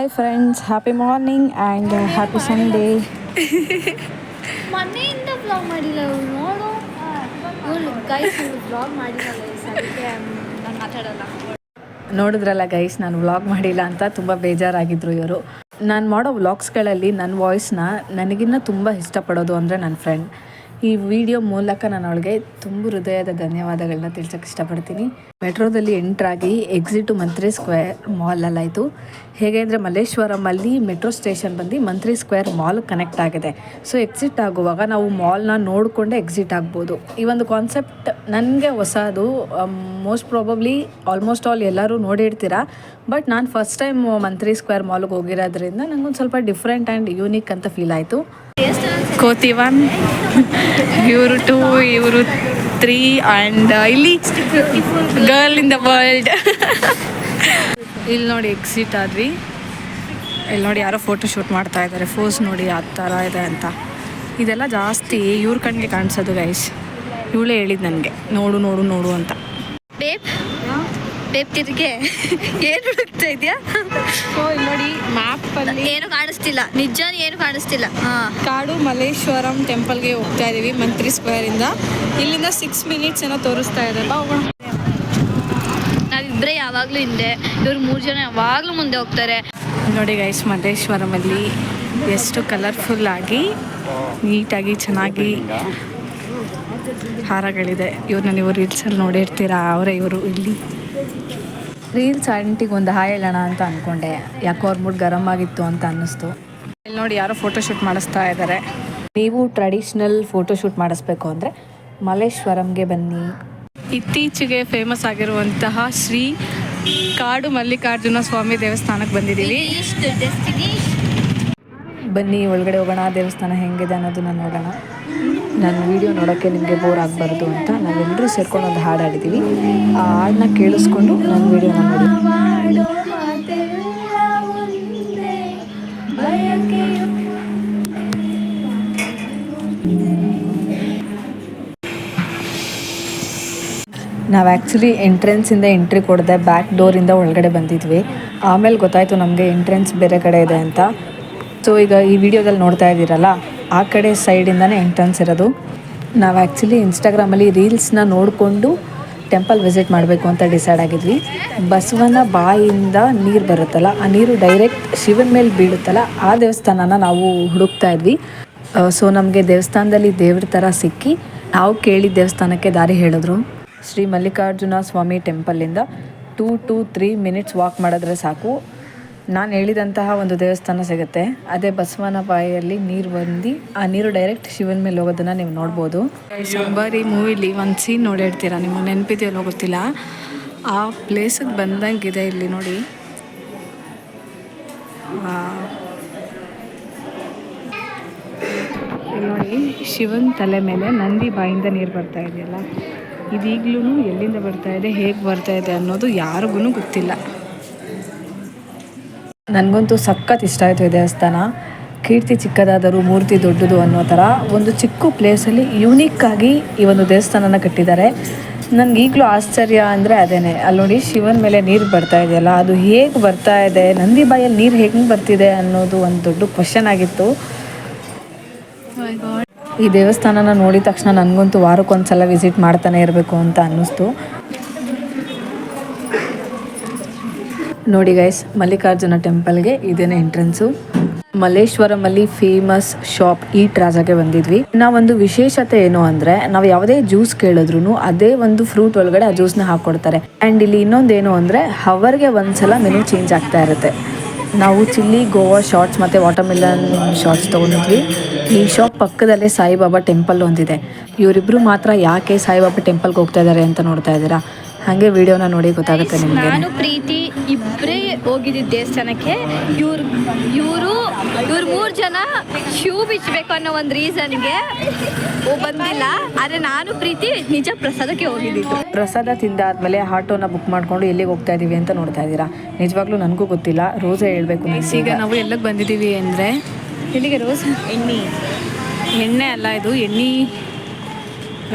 Hi friends, happy morning and happy Sunday. ಮನೆಯಿಂದ vlog ಮಾಡಿಲ್ಲ ನೋಡು. ಗೈಸ್ ವ್ಲಾಗ್ ಮಾಡಿಲ್ಲ ಗೈಸ್, ಅದಕ್ಕೆ ನಾನು ಮಾತಾಡಲ್ಲ. ನೋಡಿದ್ರಲ್ಲ ಗೈಸ್, ನಾನು ವ್ಲಾಗ್ ಮಾಡಿಲ್ಲ ಅಂತ ತುಂಬ ಬೇಜಾರಾಗಿದ್ದರು ಇವರು. ನಾನು ಮಾಡೋ ವ್ಲಾಗ್ಸ್ಗಳಲ್ಲಿ ನನ್ನ ವಾಯ್ಸ್ನ ನನಗಿನ್ನ ತುಂಬ ಇಷ್ಟಪಡೋದು ಅಂದರೆ ನನ್ನ ಫ್ರೆಂಡ್. ಈ ವಿಡಿಯೋ ಮೂಲಕ ನಾನು ಅವಳಿಗೆ ತುಂಬ ಹೃದಯದ ಧನ್ಯವಾದಗಳನ್ನ ತಿಳಿಸೋಕ್ಕೆ ಇಷ್ಟಪಡ್ತೀನಿ. ಮೆಟ್ರೋದಲ್ಲಿ ಎಂಟ್ರಾಗಿ ಎಕ್ಸಿಟು ಮಂತ್ರಿ ಸ್ಕ್ವೇರ್ ಮಾಲಲ್ಲಾಯಿತು. ಹೇಗೆ ಅಂದರೆ ಮಲ್ಲೇಶ್ವರಮಲ್ಲಿ ಮೆಟ್ರೋ ಸ್ಟೇಷನ್ ಬಂದು ಮಂತ್ರಿ ಸ್ಕ್ವೇರ್ ಮಾಲ್ ಕನೆಕ್ಟ್ ಆಗಿದೆ. ಸೊ ಎಕ್ಸಿಟ್ ಆಗುವಾಗ ನಾವು ಮಾಲ್ನ ನೋಡಿಕೊಂಡೇ ಎಕ್ಸಿಟ್ ಆಗ್ಬೋದು. ಈ ಒಂದು ಕಾನ್ಸೆಪ್ಟ್ ನನಗೆ ಹೊಸದು. ಮೋಸ್ಟ್ ಪ್ರಾಬಬ್ಲಿ ಆಲ್ಮೋಸ್ಟ್ ಆಲ್ ಎಲ್ಲರೂ ನೋಡಿರ್ತೀರ. ಬಟ್ ನಾನು ಫಸ್ಟ್ ಟೈಮ್ ಮಂತ್ರಿ ಸ್ಕ್ವೇರ್ ಮಾಲ್ಗೆ ಹೋಗಿರೋದ್ರಿಂದ ನನಗೊಂದು ಸ್ವಲ್ಪ ಡಿಫ್ರೆಂಟ್ ಆ್ಯಂಡ್ ಯೂನಿಕ್ ಅಂತ ಫೀಲ್ ಆಯಿತು. ಕೋತಿ 1, ಇವರು 2, ಇವರು 3 ಆ್ಯಂಡ್ ಇಲ್ಲಿ ಗರ್ಲ್ ಇನ್ ದ ವರ್ಲ್ಡ್. ಇಲ್ಲಿ ನೋಡಿ ಎಕ್ಸಿಟ್ ಆದ್ವಿ. ಇಲ್ಲಿ ನೋಡಿ ಯಾರೋ ಫೋಟೋ ಶೂಟ್ ಮಾಡ್ತಾ ಇದ್ದಾರೆ. ಫೋಸ್ ನೋಡಿ ಆ ಥರ ಇದೆ ಅಂತ. ಇದೆಲ್ಲ ಜಾಸ್ತಿ ಇವ್ರ ಕಣ್ಣಿಗೆ ಕಾಣಿಸೋದು ಗೈಸ್. ಇವಳೇ ಹೇಳಿದ್ದು ನನಗೆ ನೋಡು ನೋಡು ನೋಡು ಅಂತ. ಬೇಪ್ ತಿರ್ಗೆ ಏನು ಹುಡುಕ್ತಾ ಇದೆಯಾ? ಇಲ್ಲಿ ನೋಡಿ ಮ್ಯಾಪಲ್ಲಿ ಏನು ಕಾಣಿಸ್ತಿಲ್ಲ, ನಿಜ ಏನು ಕಾಣಿಸ್ತಿಲ್ಲ. ಕಾಡು ಮಲ್ಲೇಶ್ವರಂ ಟೆಂಪಲ್ಗೆ ಹೋಗ್ತಾ ಇದ್ದೀವಿ ಮಂತ್ರಿ ಸ್ಕ್ವೇರಿಂದ. ಇಲ್ಲಿಂದ 6 ಮಿನಿಟ್ಸ್ ಏನೋ ತೋರಿಸ್ತಾ ಇದೆ. ನಾವಿಬ್ಬರೇ ಯಾವಾಗಲೂ ಹಿಂದೆ, ಇವ್ರು 3 ಜನ ಯಾವಾಗಲೂ ಮುಂದೆ ಹೋಗ್ತಾರೆ. ನೋಡಿ ಗೈಸ್, ಮಲ್ಲೇಶ್ವರಮಲ್ಲಿ ಎಷ್ಟು ಕಲರ್ಫುಲ್ ಆಗಿ ನೀಟಾಗಿ ಚೆನ್ನಾಗಿ ಹಾರಗಳಿದೆ. ಇವ್ರನ್ನ ನೀವು ರೀಲ್ಸಲ್ಲಿ ನೋಡಿರ್ತೀರಾ, ಅವರೇ ಇವರು. ಇಲ್ಲಿ ರೀಲ್ಸ್ ಆಂಟಿಗೆ ಒಂದು ಹಾಯ್ ಹೇಳೋಣ ಅಂತ ಅಂದ್ಕೊಂಡೆ, ಯಾಕೋ ಅವ್ರ ಮೂಡ್ ಗರಂ ಆಗಿತ್ತು ಅಂತ ಅನ್ನಿಸ್ತು. ಇಲ್ಲಿ ನೋಡಿ ಯಾರೋ ಫೋಟೋಶೂಟ್ ಮಾಡಿಸ್ತಾ ಇದ್ದಾರೆ. ನೀವು ಟ್ರೆಡಿಷ್ನಲ್ ಫೋಟೋಶೂಟ್ ಮಾಡಿಸ್ಬೇಕು ಅಂದರೆ ಮಲ್ಲೇಶ್ವರಂಗೆ ಬನ್ನಿ. ಇತ್ತೀಚೆಗೆ ಫೇಮಸ್ ಆಗಿರುವಂತಹ ಶ್ರೀ ಕಾಡು ಮಲ್ಲಿಕಾರ್ಜುನ ಸ್ವಾಮಿ ದೇವಸ್ಥಾನಕ್ಕೆ ಬಂದಿದ್ದೀವಿ. ಬನ್ನಿ ಒಳಗಡೆ ಹೋಗೋಣ, ದೇವಸ್ಥಾನ ಹೆಂಗಿದೆ ಅನ್ನೋದನ್ನ ನೋಡೋಣ. ನನ್ನ ವೀಡಿಯೋ ನೋಡೋಕ್ಕೆ ನಿಮಗೆ ಬೋರ್ ಆಗಬಾರ್ದು ಅಂತ ನಾವೆಲ್ಲರೂ ಸೇರ್ಕೊಂಡು ಒಂದು ಹಾಡು ಹಾಡಿದ್ದೀವಿ. ಆ ಹಾಡನ್ನ ಕೇಳಿಸ್ಕೊಂಡು ನನ್ನ ವೀಡಿಯೋನ ನೋಡಿ. ನಾವು ಆ್ಯಕ್ಚುಲಿ ಎಂಟ್ರೆನ್ಸಿಂದ ಎಂಟ್ರಿ ಕೊಡದೆ ಬ್ಯಾಕ್ ಡೋರಿಂದ ಒಳಗಡೆ ಬಂದಿದ್ವಿ. ಆಮೇಲೆ ಗೊತ್ತಾಯಿತು ನಮಗೆ ಎಂಟ್ರೆನ್ಸ್ ಬೇರೆ ಕಡೆ ಇದೆ ಅಂತ. ಸೊ ಈಗ ಈ ವಿಡಿಯೋದಲ್ಲಿ ನೋಡ್ತಾ ಇದ್ದೀರಲ್ಲ, ಆ ಕಡೆ ಸೈಡಿಂದನೇ ಎಂಟ್ರೆನ್ಸ್ ಇರೋದು. ನಾವು ಆ್ಯಕ್ಚುಲಿ ಇನ್ಸ್ಟಾಗ್ರಾಮಲ್ಲಿ ರೀಲ್ಸ್ನ ನೋಡಿಕೊಂಡು ಟೆಂಪಲ್ ವಿಸಿಟ್ ಮಾಡಬೇಕು ಅಂತ ಡಿಸೈಡ್ ಆಗಿದ್ವಿ. ಬಸವನ ಬಾಯಿಂದ ನೀರು ಬರುತ್ತಲ್ಲ, ಆ ನೀರು ಡೈರೆಕ್ಟ್ ಶಿವನ ಮೇಲೆ ಬೀಳುತ್ತಲ್ಲ, ಆ ದೇವಸ್ಥಾನನ ನಾವು ಹುಡುಕ್ತಾ ಇದ್ವಿ. ಸೊ ನಮಗೆ ದೇವಸ್ಥಾನದಲ್ಲಿ ದೇವ್ರ ಥರ ಸಿಕ್ಕಿ ನಾವು ಕೇಳಿದ ದೇವಸ್ಥಾನಕ್ಕೆ ದಾರಿ ಹೇಳಿದ್ರು. ಶ್ರೀ ಮಲ್ಲಿಕಾರ್ಜುನ ಸ್ವಾಮಿ ಟೆಂಪಲ್ಲಿಂದ 2 to 3 ಮಿನಿಟ್ಸ್ ವಾಕ್ ಮಾಡಿದ್ರೆ ಸಾಕು, ನಾನು ಹೇಳಿದಂತಹ ಒಂದು ದೇವಸ್ಥಾನ ಸಿಗುತ್ತೆ. ಅದೇ ಬಸವನ ಬಾಯಲ್ಲಿ ನೀರು ಬಂದು ಆ ನೀರು ಡೈರೆಕ್ಟ್ ಶಿವನ ಮೇಲೆ ಹೋಗೋದನ್ನು ನೀವು ನೋಡ್ಬೋದು. ಸಂಬಾರಿ ಮೂವಿಲಿ ಒಂದು ಸೀನ್ ನೋಡಿರ್ತೀರ, ನಿಮಗೆ ನೆನಪಿದೆಯಲ್ಲೋ ಗೊತ್ತಿಲ್ಲ. ಆ ಪ್ಲೇಸಿಗೆ ಬಂದಂಗಿದೆ ಇಲ್ಲಿ ನೋಡಿ. ಇಲ್ಲಿ ನೋಡಿ ಶಿವನ ತಲೆ ಮೇಲೆ ನಂದಿ ಬಾಯಿಂದ ನೀರು ಬರ್ತಾ ಇದೆಯಲ್ಲ, ಇದೀಗ್ಲೂ ಎಲ್ಲಿಂದ ಬರ್ತಾ ಇದೆ, ಹೇಗೆ ಬರ್ತಾ ಇದೆ ಅನ್ನೋದು ಯಾರಿಗೂ ಗೊತ್ತಿಲ್ಲ. ನನಗಂತೂ ಸಖತ್ ಇಷ್ಟ ಆಯಿತು ಈ ದೇವಸ್ಥಾನ. ಕೀರ್ತಿ ಚಿಕ್ಕದಾದರೂ ಮೂರ್ತಿ ದೊಡ್ಡದು ಅನ್ನೋ ಥರ ಒಂದು ಚಿಕ್ಕ ಪ್ಲೇಸಲ್ಲಿ ಯೂನಿಕ್ಕಾಗಿ ಈ ಒಂದು ದೇವಸ್ಥಾನನ ಕಟ್ಟಿದ್ದಾರೆ. ನನಗೆ ಈಗಲೂ ಆಶ್ಚರ್ಯ ಅಂದರೆ ಅದೇನೆ, ಅಲ್ಲಿ ನೋಡಿ ಶಿವನ ಮೇಲೆ ನೀರು ಬರ್ತಾ ಇದೆಯಲ್ಲ, ಅದು ಹೇಗೆ ಬರ್ತಾ ಇದೆ, ನಂದಿ ಬಾಯಲ್ಲಿ ನೀರು ಹೇಗೆ ಬರ್ತಿದೆ ಅನ್ನೋದು ಒಂದು ದೊಡ್ಡ ಕ್ವಶನ್ ಆಗಿತ್ತು. ಈ ದೇವಸ್ಥಾನನ ನೋಡಿದ ತಕ್ಷಣ ನನಗಂತೂ ವಾರಕ್ಕೊಂದ್ಸಲ ವಿಸಿಟ್ ಮಾಡ್ತಾನೆ ಇರಬೇಕು ಅಂತ ಅನ್ನಿಸ್ತು. ನೋಡಿ ಗೈಸ್, ಮಲ್ಲಿಕಾರ್ಜುನ ಟೆಂಪಲ್ಗೆ ಇದೇನೇ ಎಂಟ್ರೆನ್ಸು. ಮಲ್ಲೇಶ್ವರಮಲ್ಲಿ ಫೇಮಸ್ ಶಾಪ್ ಈಟ್ ರಾಜಾಗೆ ಬಂದಿದ್ವಿ. ನಾವೊಂದು ವಿಶೇಷತೆ ಏನು ಅಂದರೆ, ನಾವು ಯಾವುದೇ ಜ್ಯೂಸ್ ಕೇಳಿದ್ರು ಅದೇ ಒಂದು ಫ್ರೂಟ್ ಒಳಗಡೆ ಆ ಜ್ಯೂಸ್ನ ಹಾಕ್ಕೊಡ್ತಾರೆ. ಆ್ಯಂಡ್ ಇಲ್ಲಿ ಇನ್ನೊಂದೇನು ಅಂದರೆ, ಹವರ್ಗೆ ಒಂದ್ಸಲ ಮೆನು ಚೇಂಜ್ ಆಗ್ತಾ ಇರುತ್ತೆ. ನಾವು ಚಿಲ್ಲಿ, ಗೋವಾ ಶಾರ್ಟ್ಸ್ ಮತ್ತು ವಾಟರ್ಮೆಲನ್ ಶಾರ್ಟ್ಸ್ ತೊಗೊಂಡಿದ್ವಿ. ಈ ಶಾಪ್ ಪಕ್ಕದಲ್ಲೇ ಸಾಯಿಬಾಬಾ ಟೆಂಪಲ್ ಒಂದಿದೆ. ಇವರಿಬ್ಬರು ಮಾತ್ರ ಯಾಕೆ ಸಾಯಿಬಾಬಾ ಟೆಂಪಲ್ಗೆ ಹೋಗ್ತಾ ಇದ್ದಾರೆ ಅಂತ ನೋಡ್ತಾ ಇದ್ದೀರಾ. ಹಾಗೆ ವಿಡಿಯೋನ ನೋಡಿ ಗೊತ್ತಾಗುತ್ತೆ ನಿಮಗೆ. ನಾನು ಪ್ರೀತಿ ಇಬ್ಬರೇ ಹೋಗಿದ್ದಿದ್ದು ದೇವಸ್ಥಾನಕ್ಕೆ. ಇವ್ರು 3 ಜನ ಶೂ ಬಿಚ್ಚಬೇಕು ಅನ್ನೋ ಒಂದು ರೀಸನ್ಗೆ ಬಂದಿಲ್ಲ. ಆದರೆ ನಾನು ಪ್ರೀತಿ ನಿಜ ಪ್ರಸಾದಕ್ಕೆ ಹೋಗಿದ್ದಿದ್ದು. ಪ್ರಸಾದ ತಿಂದಾದ್ಮೇಲೆ ಆಟೋನ ಬುಕ್ ಮಾಡಿಕೊಂಡು ಎಲ್ಲಿಗೆ ಹೋಗ್ತಾ ಇದ್ದೀವಿ ಅಂತ ನೋಡ್ತಾ ಇದ್ದೀರಾ. ನಿಜವಾಗ್ಲೂ ನನಗೂ ಗೊತ್ತಿಲ್ಲ, ರೋಸೇ ಹೇಳಬೇಕು. ಈಗ ನಾವು ಎಲ್ಲಿಗೆ ಬಂದಿದ್ದೀವಿ ಅಂದರೆ, ಇಲ್ಲಿಗೆ ರೋಸ್ ಎಣ್ಣೆ ಅಲ್ಲ, ಇದು ಎಣ್ಣೆ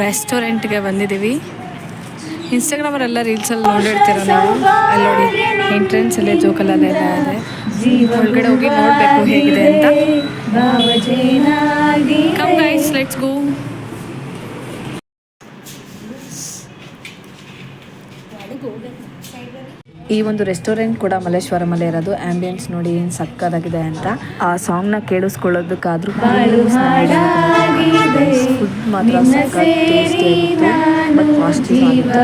ರೆಸ್ಟೋರೆಂಟ್ಗೆ ಬಂದಿದ್ದೀವಿ. ಇನ್ಸ್ಟಾಗ್ರಾಮಲ್ಲೆಲ್ಲ ರೀಲ್ಸಲ್ಲಿ ನೋಡಿರ್ತೀರೋ ನೀವು. ಅಲ್ಲಿ ನೋಡಿ ಎಂಟ್ರೆನ್ಸಲ್ಲೇ ಜೋಕಲೆಲ್ಲ ಇದೆ. ಒಳಗಡೆ ಹೋಗಿ ನೋಡಬೇಕು ಹೇಗಿದೆ ಅಂತ. Come guys, let's go. ಈ ಒಂದು ರೆಸ್ಟೋರೆಂಟ್ ಕೂಡ ಮಲ್ಲೇಶ್ವರಮಲ್ಲೇ ಇರೋದು. ಆಂಬಿಯನ್ಸ್ ನೋಡಿ ಏನು ಸಕ್ಕತ್ತಾಗಿದೆ ಅಂತ. ಆ ಸಾಂಗ್ನ ಕೇಳಿಸ್ಕೊಳ್ಳೋದಕ್ಕಾದ್ರೂ ಫುಡ್ ಮಾತ್ರ ಸಕ್ಕತ್ ಟೇಸ್ಟಿ ಆಗಿತ್ತು, ಬಟ್ ಕಾಸ್ಟ್ಲಿ ಆಗಿತ್ತು.